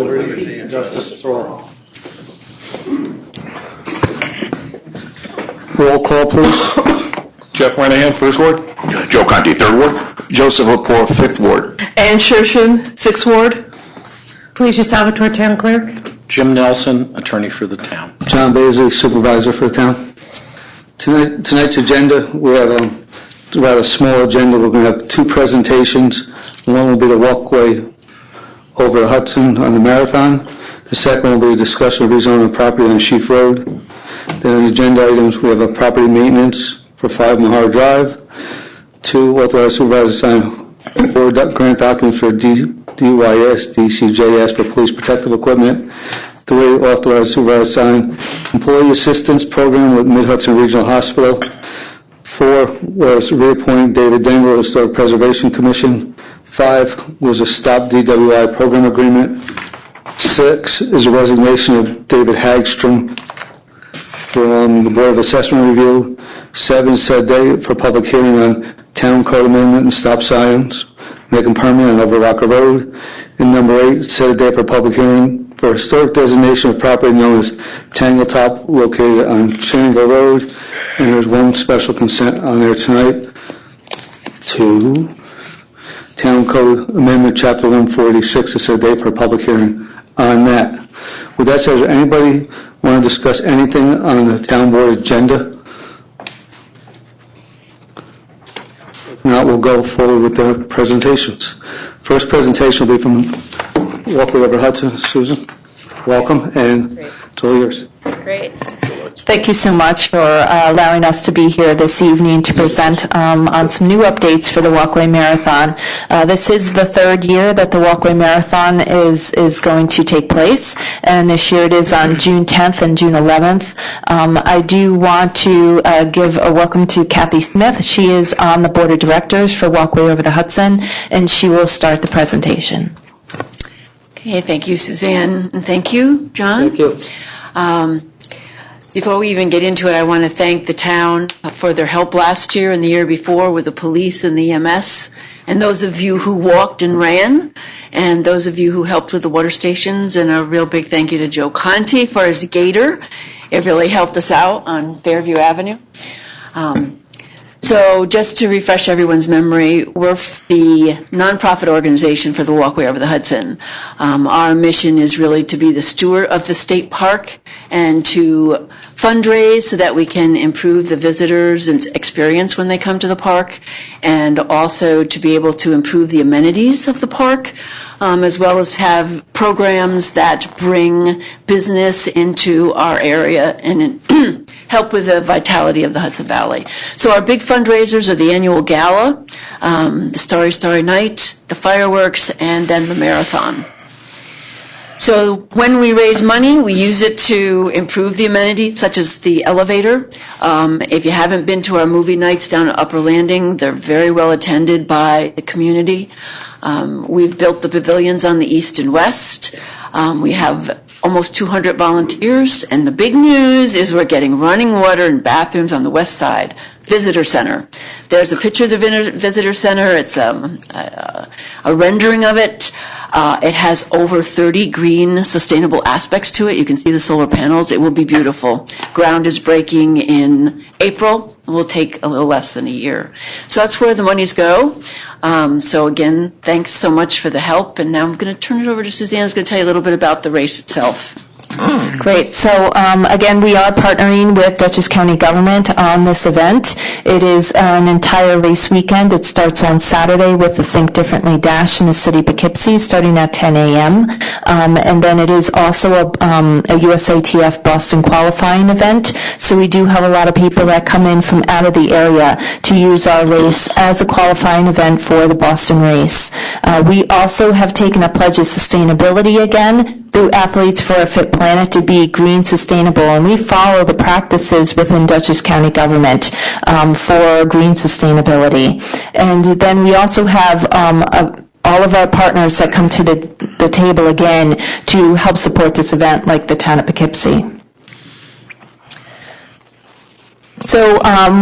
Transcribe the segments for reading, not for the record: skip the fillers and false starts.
liberty, and justice for all. Roll call, please. Jeff Renahan, 1st Ward. Joe Conti, 3rd Ward. Joseph Lepore, 5th Ward. Ann Shershin, 6th Ward. Felicia Salvatore, Town Clerk. Jim Nelson, attorney for the town. John Baisley, Supervisor for the town. Tonight's agenda, we have a rather small agenda. We're going to have 2 presentations. One will be the walkway over the Hudson on the Marathon. The second will be a discussion of rezoning property on Sheaf Road. Then the agenda items, we have a property maintenance for 5 Mahar Drive. 2, authorize supervisor to sign 4 grant documents for DYS, DCJS for police protective equipment. 3, authorize supervisor to sign employee assistance program with Mid-Hudson Regional Hospital. 4 was reappoint David Dengel to the Historic Preservation Commission. 5 was a stop DWI program agreement. 6 is a resignation of David Hagstrom from the Board of Assessment Review. 7 set date for public hearing on town code amendment and stop signs, make them permanent on Over Rocker Road. And number 8, set a date for public hearing for historic designation of property known as Tangletop, located on Shenango Road. And there's 1 special consent on there tonight to Town Code Amendment, Chapter 146, to set a date for a public hearing on that. With that said, does anybody want to discuss anything on the town board agenda? If not, we'll go forward with the presentations. First presentation will be from Walkway over Hudson. Susan, welcome, and it's all yours. Great. Thank you so much for allowing us to be here this evening to present on some new updates for the Walkway Marathon. This is the 3rd year that the Walkway Marathon is going to take place, and this year it is on June 10th and June 11th. I do want to give a welcome to Kathy Smith. She is on the Board of Directors for Walkway over the Hudson, and she will start the presentation. Okay, thank you, Suzanne, and thank you, John. Thank you. Before we even get into it, I want to thank the town for their help last year and the year before with the police and the EMS, and those of you who walked and ran, and those of you who helped with the water stations, and a real big thank you to Joe Conti for his gator. It really helped us out on Fairview Avenue. So just to refresh everyone's memory, we're the nonprofit organization for the Walkway over the Hudson. Our mission is really to be the steward of the state park and to fundraise so that we can improve the visitors' experience when they come to the park, and also to be able to improve the amenities of the park, as well as have programs that bring business into our area and help with the vitality of the Hudson Valley. So our big fundraisers are the annual gala, the Starry Starry Night, the fireworks, and then the marathon. So when we raise money, we use it to improve the amenities, such as the elevator. If you haven't been to our movie nights down at Upper Landing, they're very well attended by the community. We've built the pavilions on the east and west. We have almost 200 volunteers, and the big news is we're getting running water and bathrooms on the west side. Visitor Center. There's a picture of the Visitor Center. It's a rendering of it. It has over 30 green sustainable aspects to it. You can see the solar panels. It will be beautiful. Ground is breaking in April. It will take a little less than a year. So that's where the monies go. So again, thanks so much for the help. And now I'm going to turn it over to Suzanne, who's going to tell you a little bit about the race itself. Great. So again, we are partnering with Dutchess County government on this event. It is an entire race weekend. It starts on Saturday with the Think Differently Dash in the city of Poughkeepsie starting at 10 a.m. And then it is also a USATF Boston qualifying event. So we do have a lot of people that come in from out of the area to use our race as a qualifying event for the Boston race. We also have taken a pledge of sustainability again through Athletes for a Fit Planet to be green sustainable, and we follow the practices within Dutchess County government for green sustainability. And then we also have all of our partners that come to the table again to help support this event, like the town of Poughkeepsie. So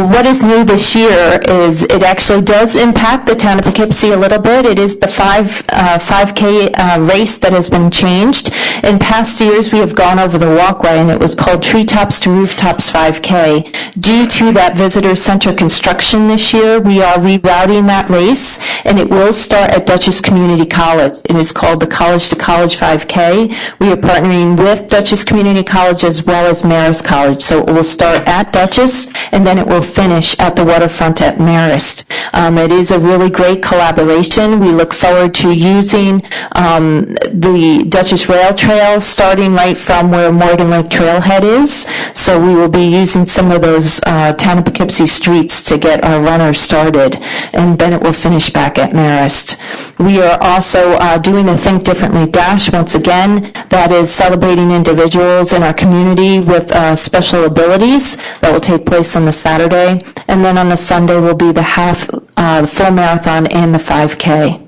what is new this year is it actually does impact the town of Poughkeepsie a little bit. It is the 5K race that has been changed. In past years, we have gone over the walkway, and it was called Treetops to Rooftops 5K. Due to that visitor center construction this year, we are rerouting that race, and it will start at Dutchess Community College. It is called the College to College 5K. We are partnering with Dutchess Community College as well as Marist College. So it will start at Dutchess, and then it will finish at the waterfront at Marist. It is a really great collaboration. We look forward to using the Dutchess Rail Trail starting right from where Morgan Lake Trailhead is. So we will be using some of those town of Poughkeepsie streets to get our runners started, and then it will finish back at Marist. We are also doing a Think Differently Dash once again. That is celebrating individuals in our community with special abilities. That will take place on the Saturday, and then on the Sunday will be the full marathon and the 5K.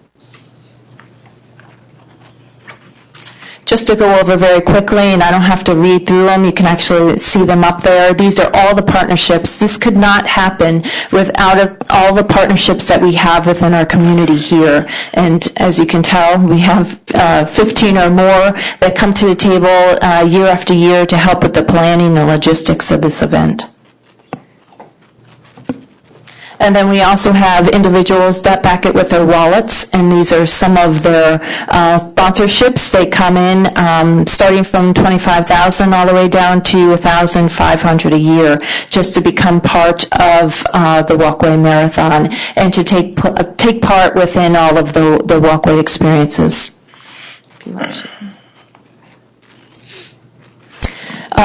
Just to go over very quickly, and I don't have to read through them, you can actually see them up there. These are all the partnerships. This could not happen without all the partnerships that we have within our community here. And as you can tell, we have 15 or more that come to the table year after year to help with the planning and logistics of this event. And then we also have individuals that back it with their wallets, and these are some of their sponsorships. They come in starting from $25,000 all the way down to $1,500 a year, just to become part of the Walkway Marathon and to take part within all of the Walkway experiences. If you want to.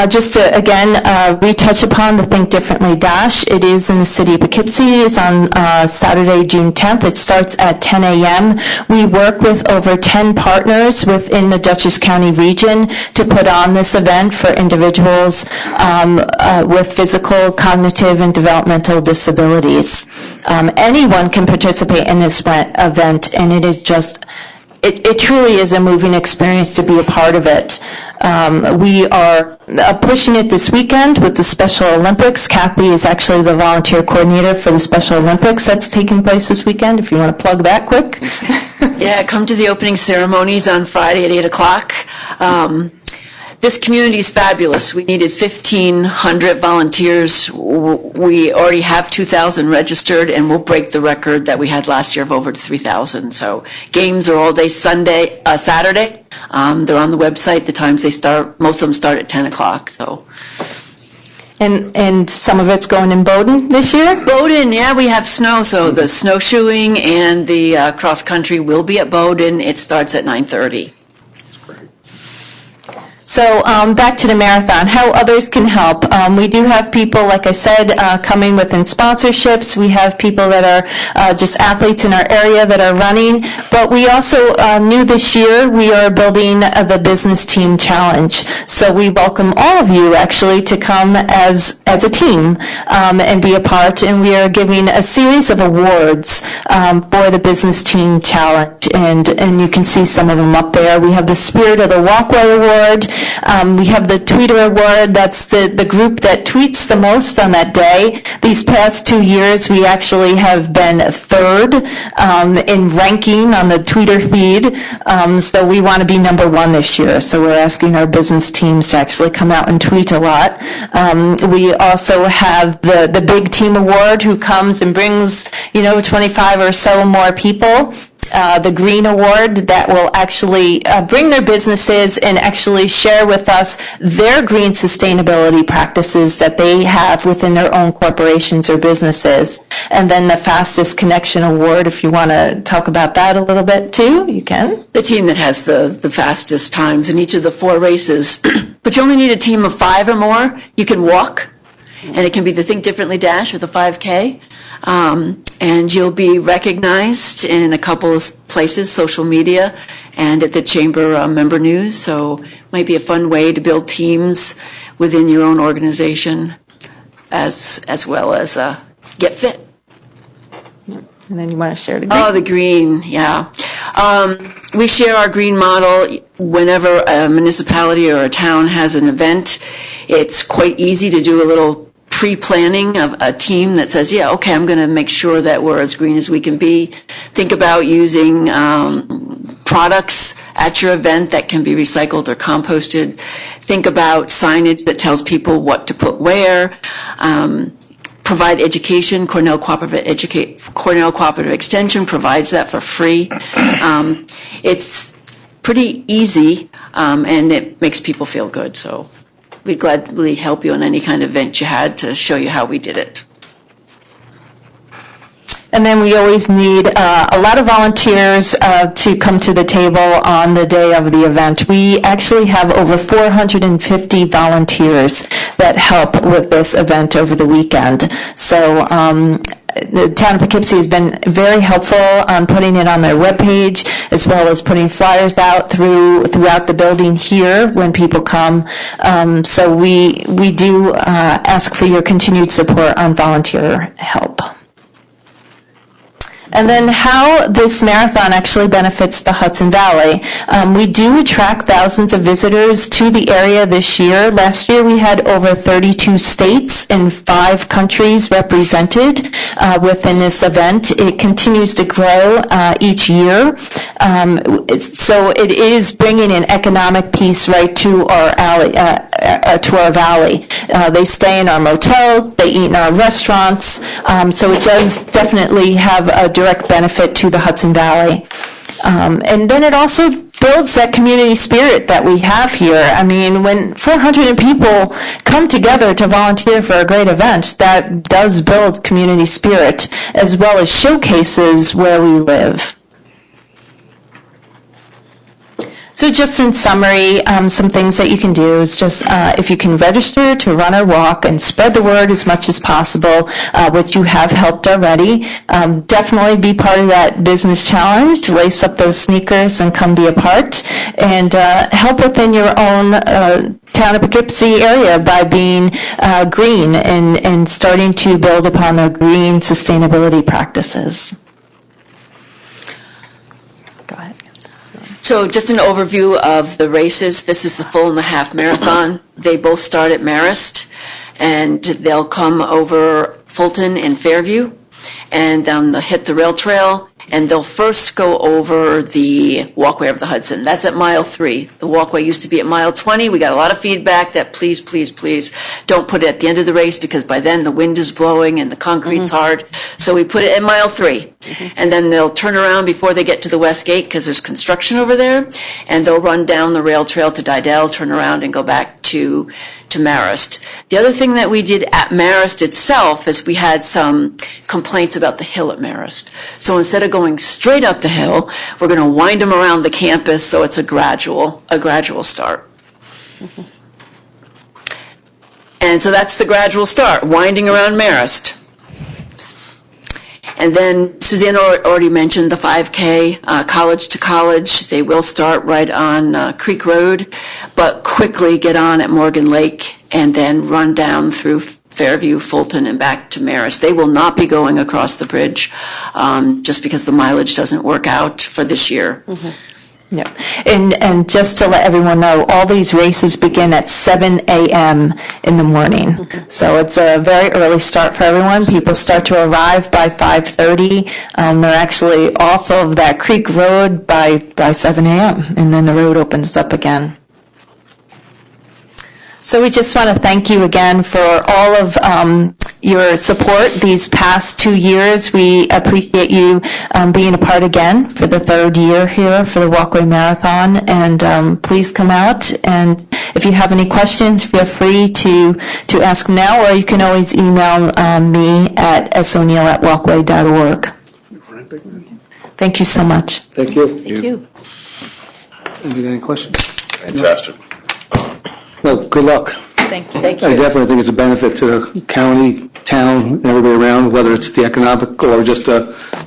Just to, again, retouch upon the Think Differently Dash. It is in the city of Poughkeepsie. It's on Saturday, June 10th. It starts at 10 a.m. We work with over 10 partners within the Dutchess County region to put on this event for individuals with physical, cognitive, and developmental disabilities. Anyone can participate in this event, and it is just, it truly is a moving experience to be a part of it. We are pushing it this weekend with the Special Olympics. Kathy is actually the volunteer coordinator for the Special Olympics that's taking place this weekend, if you want to plug that quick. Yeah, come to the opening ceremonies on Friday at 8 o'clock. This community is fabulous. We needed 1,500 volunteers. We already have 2,000 registered, and we'll break the record that we had last year of over 3,000. So games are all day Saturday. They're on the website. The times they start, most of them start at 10 o'clock. So. And some of it's going in Bowdoin this year? Bowdoin, yeah, we have snow. So the snowshoeing and the cross-country will be at Bowdoin. It starts at 9:30. So back to the marathon, how others can help. We do have people, like I said, coming within sponsorships. We have people that are just athletes in our area that are running. But we also, new this year, we are building the Business Team Challenge. So we welcome all of you, actually, to come as a team and be a part. And we are giving a series of awards for the Business Team Challenge. And you can see some of them up there. We have the Spirit of the Walkway Award. We have the Tweeter Award. That's the group that tweets the most on that day. These past 2 years, we actually have been third in ranking on the Tweeter feed. So we want to be number one this year. So we're asking our business teams to actually come out and tweet a lot. We also have the Big Team Award, who comes and brings, 25 or so more people. The Green Award, that will actually bring their businesses and actually share with us their green sustainability practices that they have within their own corporations or businesses. And then the Fastest Connection Award, if you want to talk about that a little bit too, you can. The team that has the fastest times in each of the 4 races. But you only need a team of 5 or more. You can walk, and it can be the Think Differently Dash or the 5K. And you'll be recognized in a couple of places, social media and at the Chamber member news. So it might be a fun way to build teams within your own organization as well as get fit. And then you want to share the green? Oh, the green, yeah. We share our green model whenever a municipality or a town has an event. It's quite easy to do a little pre-planning of a team that says, yeah, okay, I'm going to make sure that we're as green as we can be. Think about using products at your event that can be recycled or composted. Think about signage that tells people what to put where. Provide education. Cornell Cooperative Extension provides that for free. It's pretty easy, and it makes people feel good. So we'd gladly help you on any kind of event you had to show you how we did it. And then we always need a lot of volunteers to come to the table on the day of the event. We actually have over 450 volunteers that help with this event over the weekend. So the town of Poughkeepsie has been very helpful on putting it on their webpage, as well as putting flyers out throughout the building here when people come. So we do ask for your continued support on volunteer help. And then how this marathon actually benefits the Hudson Valley. We do attract thousands of visitors to the area this year. Last year we had over 32 states and 5 countries represented within this event. It continues to grow each year. So it is bringing an economic piece right to our valley. They stay in our motels, they eat in our restaurants, so it does definitely have a direct benefit to the Hudson Valley. And then it also builds that community spirit that we have here. I mean, when 400 people come together to volunteer for a great event, that does build community spirit, as well as showcases where we live. So just in summary, some things that you can do is just if you can register to run or walk and spread the word as much as possible, which you have helped already. Definitely be part of that business challenge. Lace up those sneakers and come be a part. And help within your own town of Poughkeepsie area by being green and starting to build upon their green sustainability practices. Go ahead. So just an overview of the races. This is the full and the half marathon. They both start at Marist, and they'll come over Fulton and Fairview, and they'll hit the rail trail, and they'll first go over the walkway of the Hudson. That's at mile 3. The walkway used to be at mile 20. We got a lot of feedback that please, please, please don't put it at the end of the race, because by then the wind is blowing and the concrete's hard. So we put it at mile 3. And then they'll turn around before they get to the west gate, because there's construction over there, and they'll run down the rail trail to Didell, turn around and go back to Marist. The other thing that we did at Marist itself is we had some complaints about the hill at Marist. So instead of going straight up the hill, we're going to wind them around the campus, so it's a gradual start. And so that's the gradual start, winding around Marist. And then Suzanne already mentioned the 5K, college to college. They will start right on Creek Road, but quickly get on at Morgan Lake and then run down through Fairview, Fulton, and back to Marist. They will not be going across the bridge just because the mileage doesn't work out for this year. Yeah, and just to let everyone know, all these races begin at 7 a.m. in the morning. So it's a very early start for everyone. People start to arrive by 5:30. They're actually off of that Creek Road by 7 a.m., and then the road opens up again. So we just want to thank you again for all of your support these past 2 years. We appreciate you being a part again for the 3rd year here for the Walkway Marathon. And please come out. And if you have any questions, feel free to ask them now, or you can always email me at soneal@walkway.org. Thank you so much. Thank you. Thank you. Have you got any questions? Fantastic. Well, good luck. Thank you. Thank I you. definitely think it's a benefit to the county, town, and everybody around, whether it's the economic or just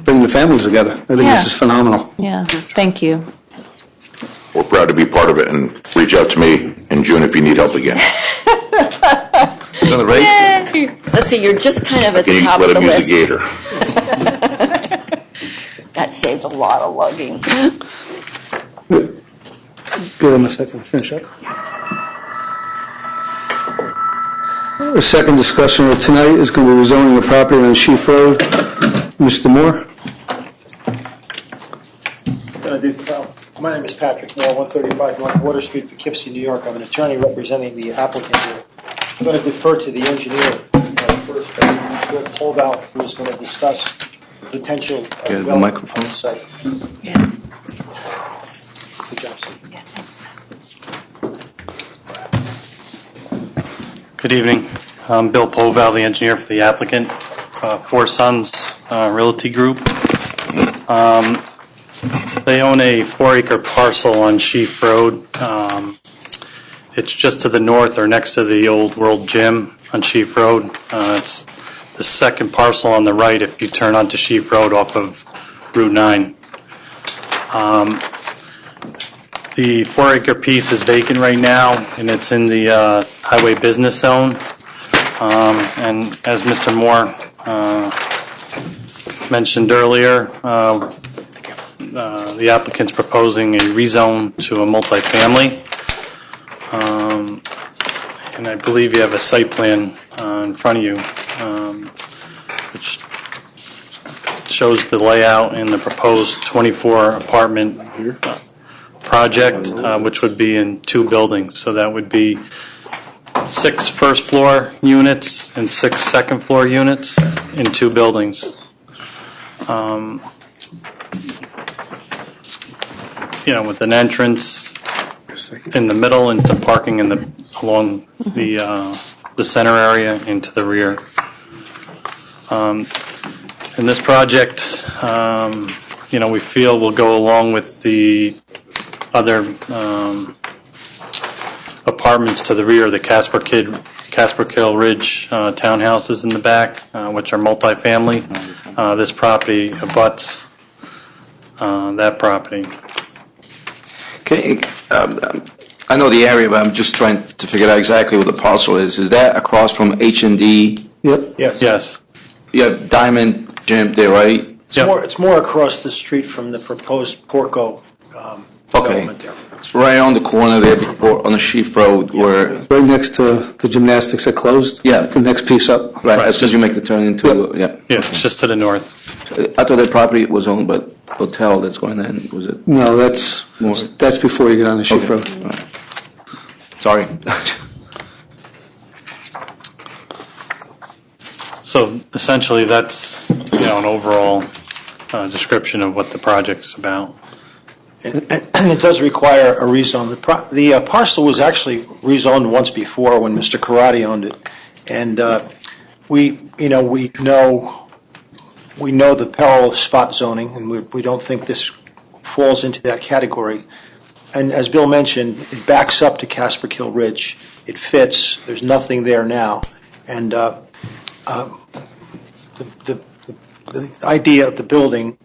bringing the families together. I think Yeah. this is phenomenal. Yeah, thank you. We're proud to be part of it, and reach out to me in June if you need help again. Another race? Let's see, you're just kind of at the Can you top let of the him use list. a gator? That saved a lot of lugging. Give them a second to finish up. Our second discussion of tonight is going to be rezoning the property on Sheaf Road. Mr. Moore? My name is Patrick Moore, 135 North Water Street, Poughkeepsie, New York. I'm an attorney representing the applicant here. I'm going to defer to the engineer first, Bill Polval, who is going to discuss the potential development on the site. Yeah. Good job, Steve. Good evening. I'm Bill Polval, the engineer for the applicant, Four Sons Realty Group. They own a 4-acre parcel on Sheaf Road. It's just to the north or next to the old World Gym on Sheaf Road. It's the second parcel on the right if you turn onto Sheaf Road off of Route 9. The 4-acre piece is vacant right now, and it's in the highway business zone. And as Mr. Moore mentioned earlier, the applicant's proposing a rezone to a multifamily. And I believe you have a site plan in front of you, which shows the layout and the proposed 24 apartment project, which would be in 2 buildings. So that would be 6 first-floor units and 6 second-floor units in 2 buildings. With an entrance in the middle and some parking along the center area into the rear. And this project, we feel will go along with the other apartments to the rear, the Casper Kill Ridge townhouses in the back, which are multifamily. This property abuts that property. Okay, I know the area, but I'm just trying to figure out exactly what the parcel is. Is that across from H&D? Yep. Yes. You have Diamond Gym there, right? It's more across the street from the proposed Porco development there. It's right on the corner there on the Sheaf Road where, Right next to the gymnastics that closed? Yeah. The next piece up. right, as soon as you make the turn into, yeah. Yeah, it's just to the north. I thought that property was owned by hotel that's going in, was it? No, that's before you get on the Sheaf Road. All right. Sorry. So essentially, that's an overall description of what the project's about. And it does require a rezone. The parcel was actually rezoned once before when Mr. Karate owned it. And we know the peril of spot zoning, and we don't think this falls into that category. And as Bill mentioned, it backs up to Casper Kill Ridge. It fits. There's nothing there now. And the idea of the building,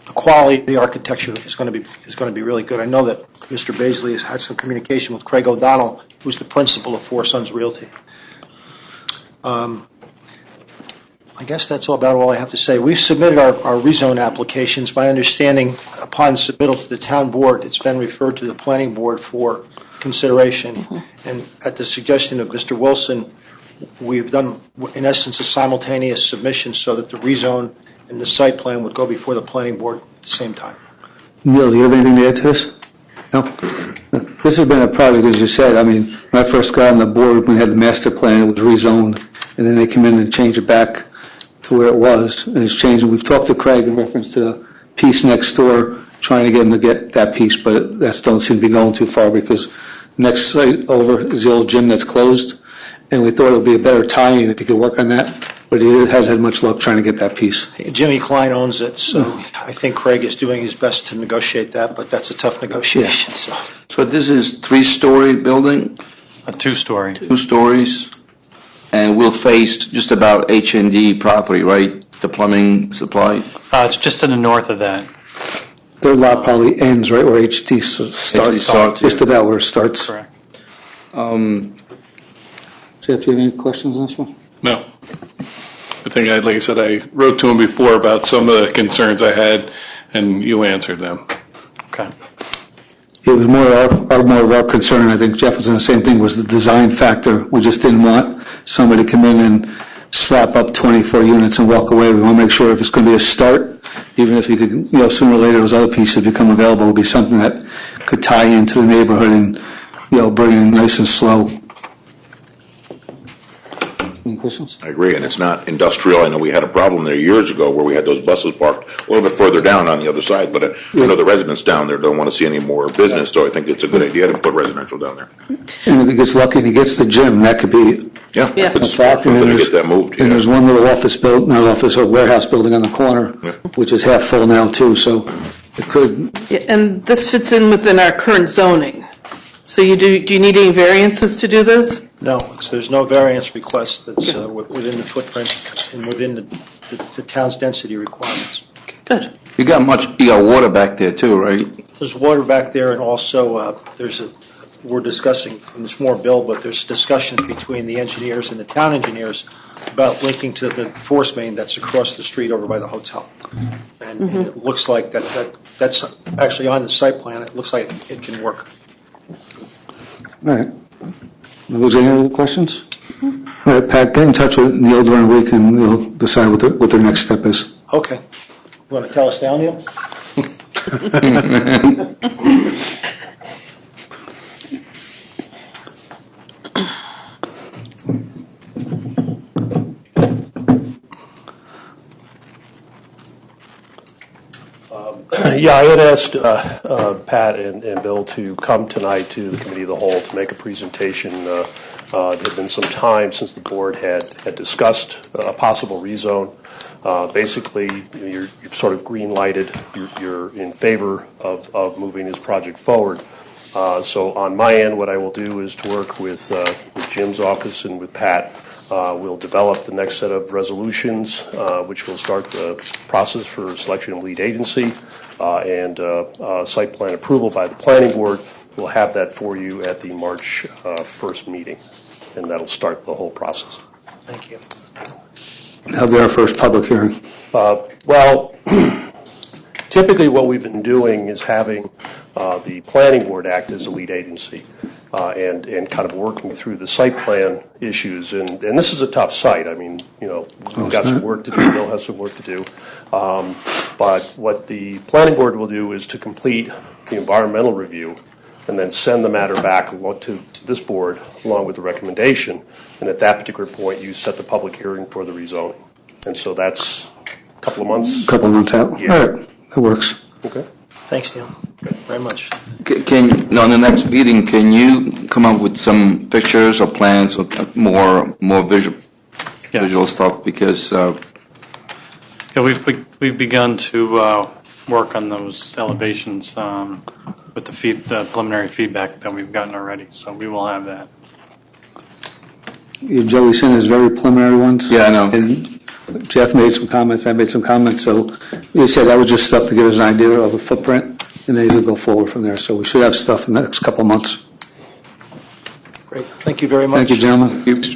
the quality of the architecture is going to be really good. I know that Mr. Baisley has had some communication with Craig O'Donnell, who's the principal of Four Sons Realty. I guess that's about all I have to say. We've submitted our rezone applications. My understanding, upon submittal to the town board, it's been referred to the planning board for consideration. Mm-hmm. And at the suggestion of Mr. Wilson, we've done, in essence, a simultaneous submission so that the rezone and the site plan would go before the planning board at the same time. Neil, do you have anything to add to this? No? This has been a project, as you said. I mean, when I first got on the board, we had the master plan, it was rezoned, and then they come in and change it back to where it was, and it's changed. We've talked to Craig in reference to the piece next door, trying to get him to get that piece, but that don't seem to be going too far because next site over is the old gym that's closed, and we thought it would be a better tie-in if he could work on that, but he hasn't had much luck trying to get that piece. Jimmy Klein owns it, so I think Craig is doing his best to negotiate that, but that's a tough negotiation. Yeah. So this is 3-story building, A 2-story. 2 stories, and will face just about H&D property, right? The plumbing supply? It's just to the north of that. Their lot probably ends right where HD starts, just yeah. about where it starts. Correct. Jeff, do you have any questions on this one? No. I think, like I said, I wrote to him before about some of the concerns I had, and you answered them. Okay. It was more of our concern, I think Jeff was in the same thing, was the design factor. We just didn't want somebody come in and slap up 24 units and walk away. We want to make sure if it's going to be a start, even if you could, sooner or later those other pieces become available, would be something that could tie into the neighborhood and, bring it in nice and slow. Any questions? I agree, and it's not industrial. I know we had a problem there years ago where we had those buses parked a little bit further down on the other side, but I know the residents down there don't want to see any more business, so I think it's a good idea to put residential down there. And if he gets lucky and he gets the gym, that could be Yeah, Yeah. good a spot fact. for And them then to get that moved. And there's one little warehouse building on the corner, Yeah. which is half full now too, so it could, Yeah, and this fits in within our current zoning. So do you need any variances to do this? No, there's no variance request that's within the footprint and within the town's density requirements. Good. You got water back there too, right? There's water back there, and also we're discussing, and it's more Bill, but there's discussions between the engineers and the town engineers about linking to the force main that's across the street over by the hotel. And it looks like that's actually on the site plan. It looks like it can work. all right. Was there any other questions? All right, Pat, get in touch with Neil during the week and they'll decide what their next step is. Okay. You want to tell us now, Neil? Yeah, I had asked Pat and Bill to come tonight to the Committee of the Whole to make a presentation. There had been some time since the board had discussed a possible rezone. Basically, you've sort of green-lighted, you're in favor of moving this project forward. So on my end, what I will do is to work with Jim's office and with Pat. We'll develop the next set of resolutions, which will start the process for selection of lead agency and site plan approval by the planning board. We'll have that for you at the March 1st meeting, and that'll start the whole process. Thank you. That'll be our first public hearing. Well, typically what we've been doing is having the planning board act as a lead agency and kind of working through the site plan issues. And this is a tough site. I mean, we've got some work to do. Bill has some work to do. But what the planning board will do is to complete the environmental review and then send the matter back to this board along with the recommendation. And at that particular point, you set the public hearing for the rezoning. And so that's a couple of months. A couple of months out. Yeah. All right, that works. Okay. Thanks, Neil. Very much. On the next meeting, can you come up with some pictures or plans or more visual stuff? Because we've begun to work on those elevations with the preliminary feedback that we've gotten already, so we will have that. Joey sent his very preliminary ones. Yeah, I know. And Jeff made some comments, I made some comments, so he said that was just stuff to give us an idea of the footprint, and then he's going to go forward from there. So we should have stuff in the next couple of months. Great. Thank you very much. Thank you, gentlemen. Thank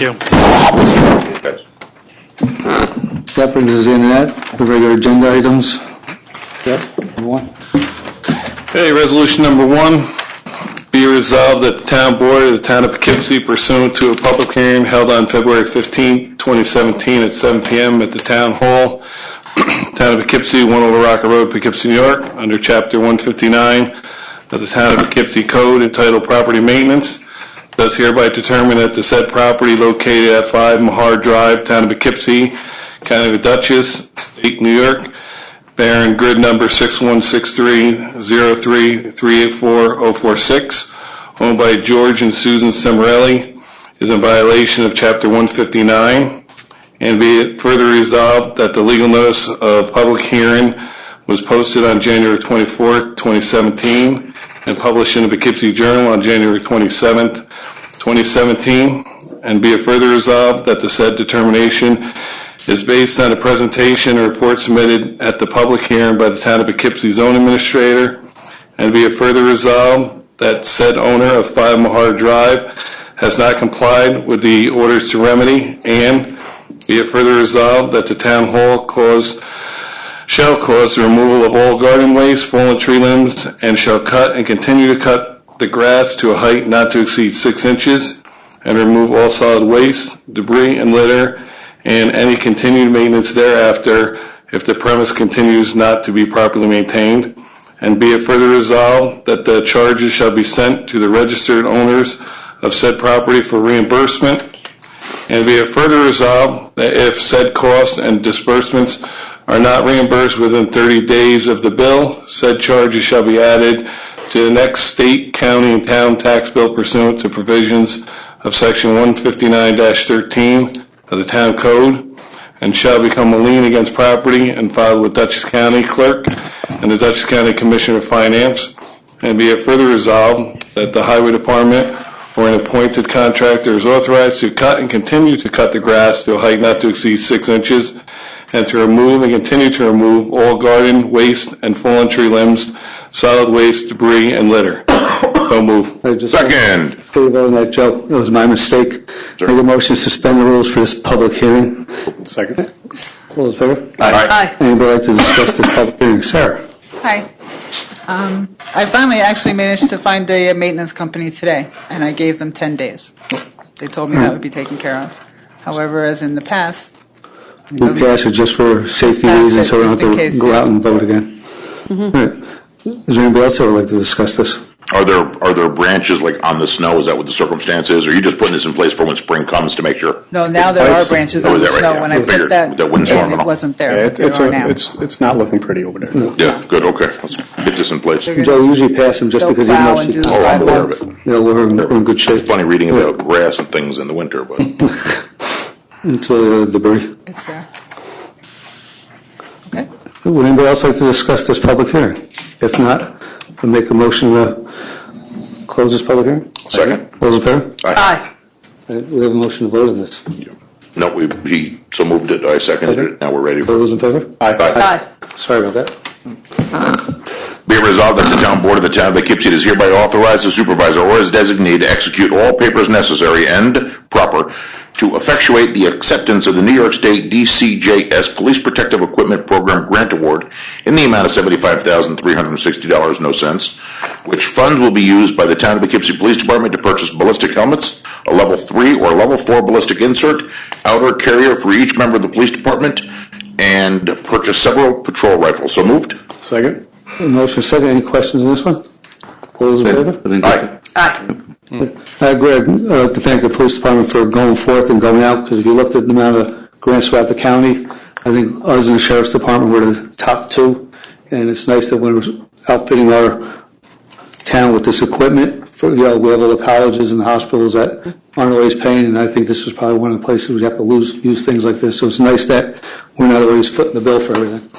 you. That brings us in that, the regular agenda items. Yep, everyone. Okay, resolution number 1, be resolved that the town board of the town of Poughkeepsie pursuant to a public hearing held on February 15, 2017 at 7 p.m. at the town hall, town of Poughkeepsie, 1 Over Rocker Road, Poughkeepsie, New York, under chapter 159 of the town of Poughkeepsie Code entitled Property Maintenance, does hereby determine that the said property located at 5 Mahar Drive, town of Poughkeepsie, county of Dutchess, state New York, bearing grid number 616303384046, owned by George and Susan Semarelli, is in violation of Chapter 159, and be it further resolved that the legal notice of public hearing was posted on January 24th, 2017, and published in the Poughkeepsie Journal on January 27th, 2017, and be it further resolved that the said determination is based on a presentation and report submitted at the public hearing by the town of Poughkeepsie zone administrator, and be it further resolved that said owner of 5 Mahar Drive has not complied with the orders to remedy, and be it further resolved that the town hall shall cause the removal of all garden waste, fallen tree limbs, and shall cut and continue to cut the grass to a height not to exceed 6 inches, and remove all solid waste, debris, and litter, and any continued maintenance thereafter if the premise continues not to be properly maintained. And be it further resolved that the charges shall be sent to the registered owners of said property for reimbursement. And be it further resolved that if said costs and disbursements are not reimbursed within 30 days of the bill, said charges shall be added to the next state, county, and town tax bill pursuant to provisions of Section 159-13 of the Town Code, and shall become a lien against property and filed with Dutchess County Clerk and the Dutchess County Commissioner of Finance. And be it further resolved that the Highway Department or an appointed contractor is authorized to cut and continue to cut the grass to a height not to exceed 6 inches, and to remove and continue to remove all garden waste and fallen tree limbs, solid waste, debris, and litter. So move. Second. Before you vote on that, Joe, it was my mistake. Sure. Make a motion to suspend the rules for this public hearing. Second. All those in favor? Aye. Anybody like to discuss this public hearing? Sarah? Hi. I finally actually managed to find a maintenance company today, and I gave them 10 days. They told me that would be taken care of. However, as in the past, We pass it just for safety pass reasons, it so we don't just in have case, to go yeah. out and vote again. All right. Is there anybody else that would like to discuss this? Are there branches like on the snow? Is that what the circumstance is? Or are you just putting this in place for when spring comes to make sure? no, now there are branches Oh, on is the that right? snow. Yeah. When I put Figured that, that windstorm and it all. wasn't there, but there are now. It's not looking pretty over there. Yeah, good, okay. Let's get this in place. They're Joe, usually pass them just They'll because he plow knows and do you the Oh, I'm aware of sidewalks. it. know, we're in good shape. It's funny reading about grass and things in the winter, but Until debris. It's there. Okay. Would anybody else like to discuss this public hearing? If not, we'll make a motion to close this public hearing. second. All those in favor? Aye. All right, we have a motion to vote on this. No, he so moved it, I seconded it. Now we're ready All for. those in favor? Aye. Sorry about that. Be it resolved that the town board of the town of Poughkeepsie does hereby authorize the supervisor or his designee to execute all papers necessary and proper to effectuate the acceptance of the New York State DCJS Police Protective Equipment Program Grant Award in the amount of $75,360, no cents, which funds will be used by the town of Poughkeepsie Police Department to purchase ballistic helmets, a level 3 or level 4 ballistic insert, outer carrier for each member of the police department, and purchase several patrol rifles. So moved? Second. Motion second. Any questions on this one? All those in favor? Aye. Aye. Greg, I'd like to thank the police department for going forth and going out, because if you looked at the amount of grants throughout the county, I think us and the sheriff's department were the top two, and it's nice that when we're outfitting our town with this equipment, we have all the colleges and the hospitals that aren't always paying, and I think this is probably one of the places we have to use things like this, so it's nice that we're not always footing the bill for everything.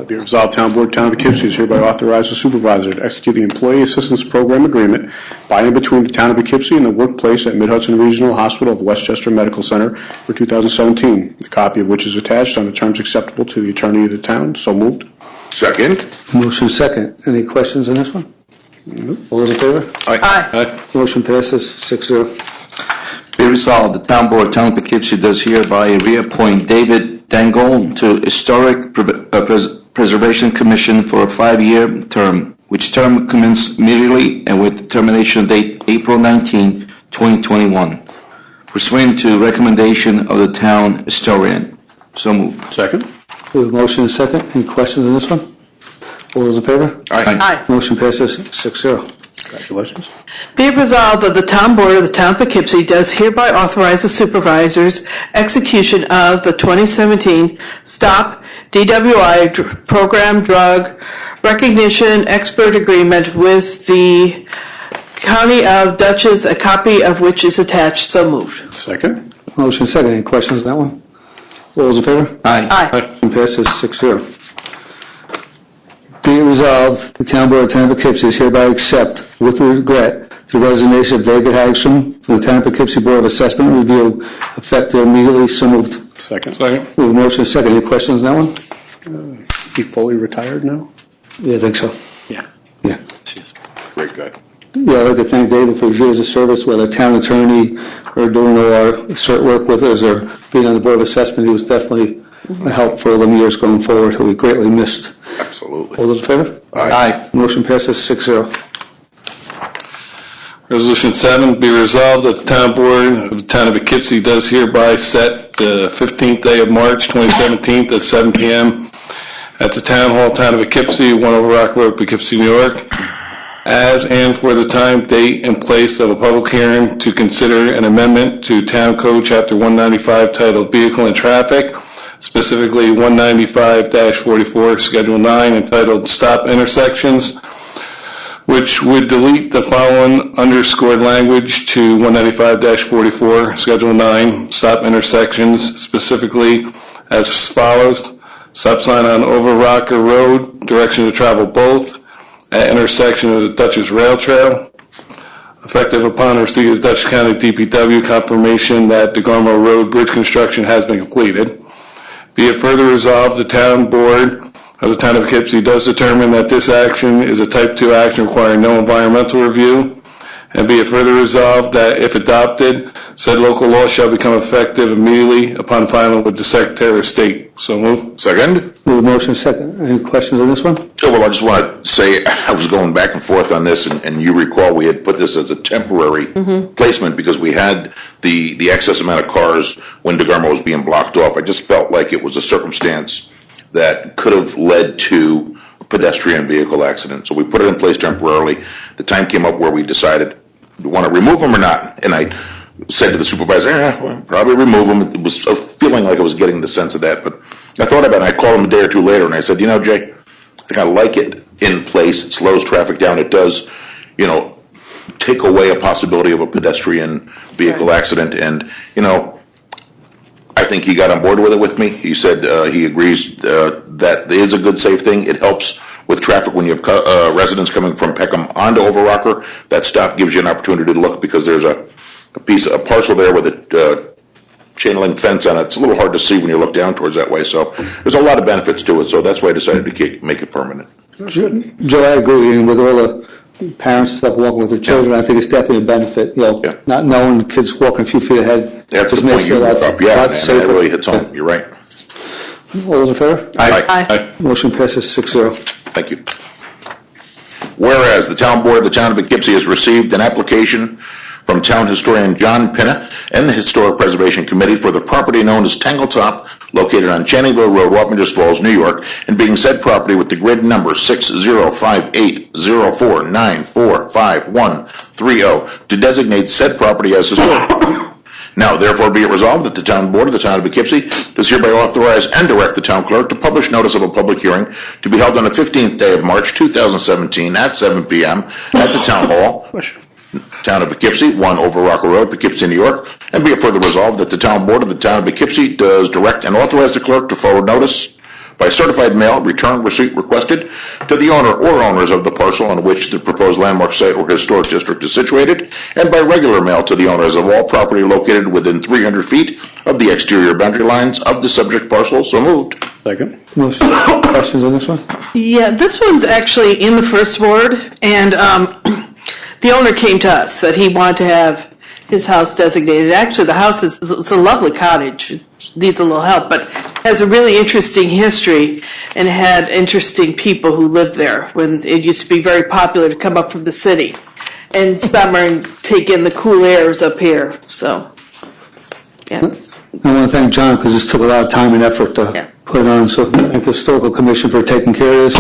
Be resolved, Town Board, Town of Poughkeepsie is hereby authorized the supervisor to execute the Employee Assistance Program Agreement by and between the Town of Poughkeepsie and the workplace at Mid-Hudson Regional Hospital of Westchester Medical Center for 2017, the copy of which is attached on the terms acceptable to the attorney of the town. So moved. Second. Motion second. Any questions on this one? All those in favor? Aye. Motion passes 6-0. Be resolved, the Town Board, Town of Poughkeepsie does hereby reappoint David Dangle to Historic Preservation Commission for a 5-year term, which term commences immediately and with termination date April 19, 2021, pursuant to recommendation of the town historian. So moved. Second. We have a motion and a second. Any questions on this one? All those in favor? Aye. Motion passes 6-0. Congratulations. Be it resolved that the Town Board of the Town of Poughkeepsie does hereby authorize the supervisor's execution of the 2017 STOP DWI Program Drug Recognition Expert Agreement with the County of Dutchess, a copy of which is attached. So moved. Second. Motion and second. Any questions on that one? All those in favor? Aye. Motion passes 6-0. Be it resolved, the Town Board of Town of Poughkeepsie is hereby accept, with regret, the resignation of David Hagstrom from the Town of Poughkeepsie Board of Assessment Review, effective immediately. So moved. Second. Second. We have a motion and a second. Any questions on that one? He fully retired now? Yeah, I think so. Yeah. Yeah. Great guy. Yeah, I'd like to thank David for his years of service, whether town attorney or doing all our cert work with us or being on the Board of Assessment. He was definitely help for them years going forward. He'll be greatly missed. Absolutely. All those in favor? Aye. Motion passes 6-0. Resolution 7, be resolved that the town board of the town of Poughkeepsie does hereby set the 15th day of March 2017 at 7 p.m. at the Town Hall, Town of Poughkeepsie, 1 Over Rock Road, Poughkeepsie, New York, as and for the time, date, and place of a public hearing to consider an amendment to Town Code Chapter 195 titled Vehicle and Traffic, specifically 195-44, Schedule 9, entitled Stop Intersections, which would delete the following underscored language to 195-44, Schedule 9, Stop Intersections, specifically as follows: stop sign on Over Rocker Road, direction to travel both, at intersection of the Dutchess Rail Trail, effective upon receipt of Dutchess County DPW confirmation that DeGarmo Road bridge construction has been completed. Be it further resolved, the town board of the town of Poughkeepsie does determine that this action is a type 2 action requiring no environmental review, and be it further resolved that if adopted, said local law shall become effective immediately upon filing with the Secretary of State. So move. Second? Move motion second. Any questions on this one? Oh, well, I just want to say, I was going back and forth on this, and you recall we had put this as a temporary placement because we had the excess amount of cars when DeGarmo was being blocked off. I just felt like it was a circumstance that could have led to a pedestrian vehicle accident. So we put it in place temporarily. The time came up where we decided, do we want to remove them or not? And I said to the supervisor, well, probably remove them. It was feeling like I was getting the sense of that. But I thought about it. I called him a day or two later, and I said, Jay, I think I like it in place. It slows traffic down. It does, take away a possibility of a pedestrian vehicle accident. And, I think he got on board with it with me. He said he agrees that is a good, safe thing. It helps with traffic when you have residents coming from Peckham onto Overrocker. That stop gives you an opportunity to look because there's a parcel there with a chain link fence on it. It's a little hard to see when you look down towards that way. So there's a lot of benefits to it. So that's why I decided to make it permanent. Joe, I agree with all the parents and stuff walking with their children. I think it's definitely a benefit, not knowing kids walking a few feet ahead. That's the just point makes you it a brought lot- up. Yeah, lot man, safer. that really hits home. You're right. All those in favor? Aye. Motion passes 6-0. Thank you. Whereas the town board of the town of Poughkeepsie has received an application from town historian John Pinna and the Historic Preservation Committee for the property known as Tangletop, located on Channingville Road, Wappingers Falls, New York, and being said property with the grid number 605804945130 to designate said property as historic. Now, therefore, be it resolved that the town board of the town of Poughkeepsie does hereby authorize and direct the town clerk to publish notice of a public hearing to be held on the 15th day of March 2017 at 7 p.m. at the town hall, Town of Poughkeepsie, 1 Over Rocker Road, Poughkeepsie, New York, and be it further resolved that the town board of the town of Poughkeepsie does direct and authorize the clerk to forward notice by certified mail, return receipt requested, to the owner or owners of the parcel on which the proposed landmark site or historic district is situated, and by regular mail to the owners of all property located within 300 feet of the exterior boundary lines of the subject parcel. So moved. Second. Motion, questions on this one? Yeah, this one's actually in the first ward, and the owner came to us that he wanted to have his house designated. Actually, the house it's a lovely cottage. It needs a little help, but has a really interesting history and had interesting people who lived there when it used to be very popular to come up from the city and summer and take in the cool airs up here. So, yes. I want to thank John because this took a lot of time and effort to put it on. So thank the Historical Commission for taking care of this.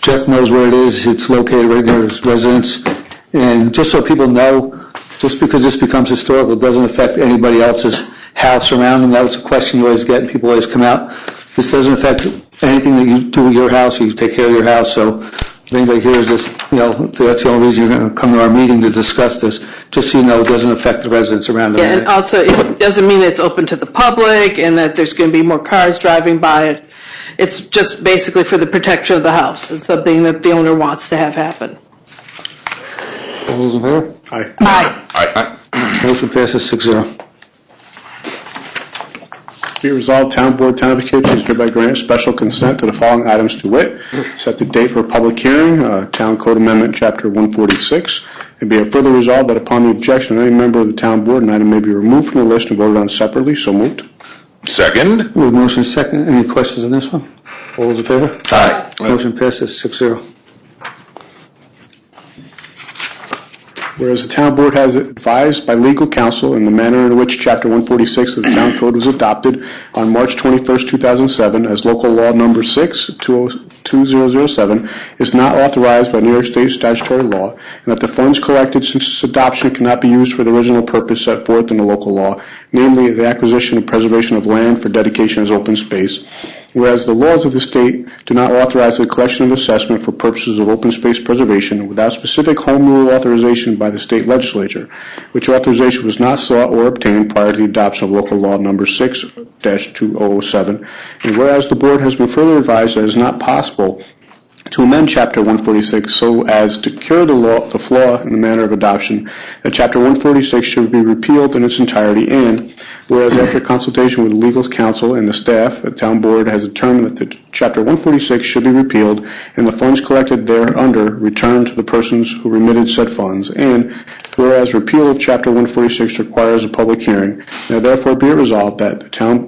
Jeff knows where it is. It's located right near his residence. And just so people know, just because this becomes historical doesn't affect anybody else's house around them. That was a question you always get, and people always come out. This doesn't affect anything that you do at your house. You take care of your house. So if anybody hears this, that's the only reason you're going to come to our meeting to discuss this. Just so you know, it doesn't affect the residents around them. Yeah, and also it doesn't mean it's open to the public and that there's going to be more cars driving by it. It's just basically for the protection of the house. It's something that the owner wants to have happen. All those in favor? Aye. Aye. Motion passes 6-0. Be resolved, Town Board, Town of Poughkeepsie is hereby granted special consent to the following items to wit: set the date for a public hearing, Town Code Amendment, Chapter 146, and be it further resolved that upon the objection of any member of the Town Board, an item may be removed from the list and voted on separately. So moved. Second. We have motion second. Any questions on this one? All those in favor? Aye. Motion passes 6-0. Whereas the town board has advised by legal counsel in the manner in which Chapter 146 of the town code was adopted on March 21st, 2007 as local law number 6/2007 is not authorized by New York State statutory law, and that the funds collected since its adoption cannot be used for the original purpose set forth in the local law, namely the acquisition and preservation of land for dedication as open space. Whereas the laws of the state do not authorize the collection of assessment for purposes of open space preservation without specific home rule authorization by the state legislature, which authorization was not sought or obtained prior to the adoption of local law number 6/2007. And whereas the board has been further advised that it is not possible to amend Chapter 146 so as to cure the flaw in the manner of adoption, that Chapter 146 should be repealed in its entirety, and whereas after consultation with legal counsel and the staff, the town board has determined that the Chapter 146 should be repealed and the funds collected thereunder returned to the persons who remitted said funds, and whereas repeal of Chapter 146 requires a public hearing, now therefore be it resolved that the town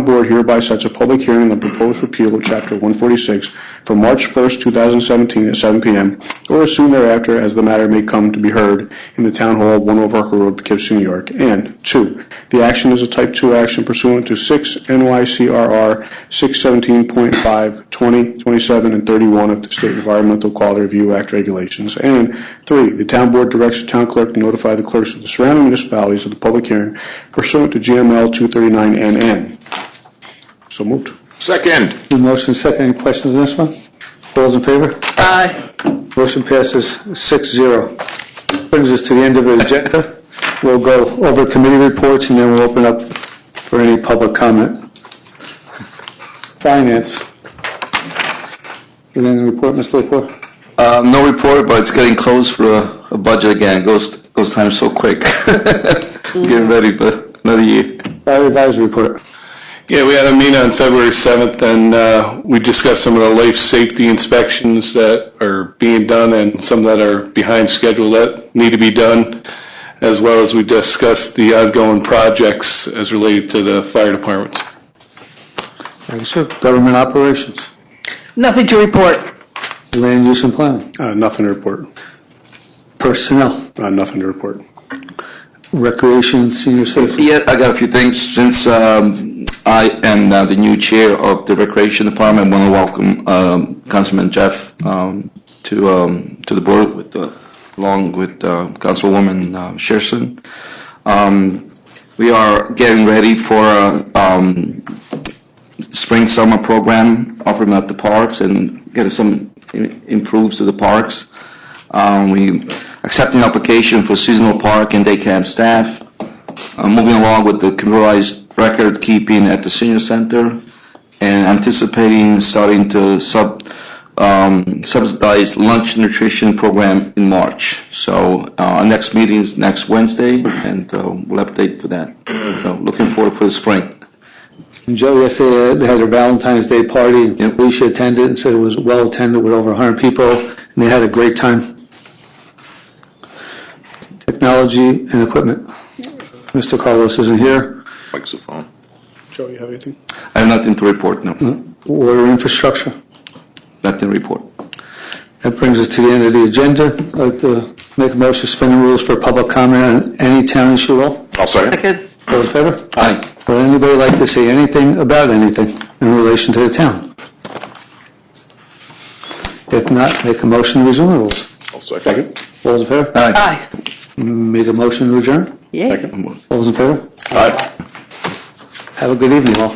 board hereby sets a public hearing on the proposed repeal of Chapter 146 for March 1st, 2017 at 7 p.m., or as soon thereafter as the matter may come to be heard in the Town Hall, 1 Overarcher Road, Poughkeepsie, New York. And 2, the action is a Type 2 action pursuant to 6 NYCRR 617.5, 20, 27, and 31 of the State Environmental Quality Review Act regulations. And 3, the town board directs the town clerk to notify the clerks of the surrounding municipalities of the public hearing pursuant to GML 239 NN. So moved. Second. The motion second. Any questions on this one? All those in favor? Aye. Motion passes 6-0. Brings us to the end of the agenda. We'll go over committee reports and then we'll open up for any public comment. Finance. Anything to report, Mr. Lepore? No report, but it's getting close for a budget again. Goes time so quick. Getting ready for another year. Fire advisory report. Yeah, we had a meeting on February 7th, and we discussed some of the life safety inspections that are being done and some that are behind schedule that need to be done, as well as we discussed the ongoing projects as related to the fire departments. Thank you, sir. Government operations. Nothing to report. Land use and planning. Nothing to report. Personnel. Nothing to report. Recreation, senior citizens. Yeah, I got a few things. Since I am now the new chair of the Recreation Department, I want to welcome Councilman Jeff to the board, along with Councilwoman Shearson. We are getting ready for spring-summer program offering at the parks and get some improves to the parks. We accepting application for seasonal park and day camp staff. Moving along with the computerized record keeping at the senior center, and anticipating starting to subsidize lunch nutrition program in March. So our next meeting is next Wednesday, and we'll update for that. So looking forward for the spring. And Joe, yesterday they had their Valentine's Day party. Yep. Alicia attended and said it was well attended with over 100 people, and they had a great time. Technology and equipment. Mr. Carlos isn't here. Microphone. Joe, you have anything? I have nothing to report, no. Water infrastructure. Nothing to report. That brings us to the end of the agenda. I'd like to make a motion to suspend the rules for public comment on any town issue at all. I'll second. Second. All in favor? Aye. Would anybody like to say anything about anything in relation to the town? If not, make a motion to resume the rules. I'll second. All those in favor? Aye. Aye. Make a motion to adjourn. Yay. All those in favor? Aye. Have a good evening, all.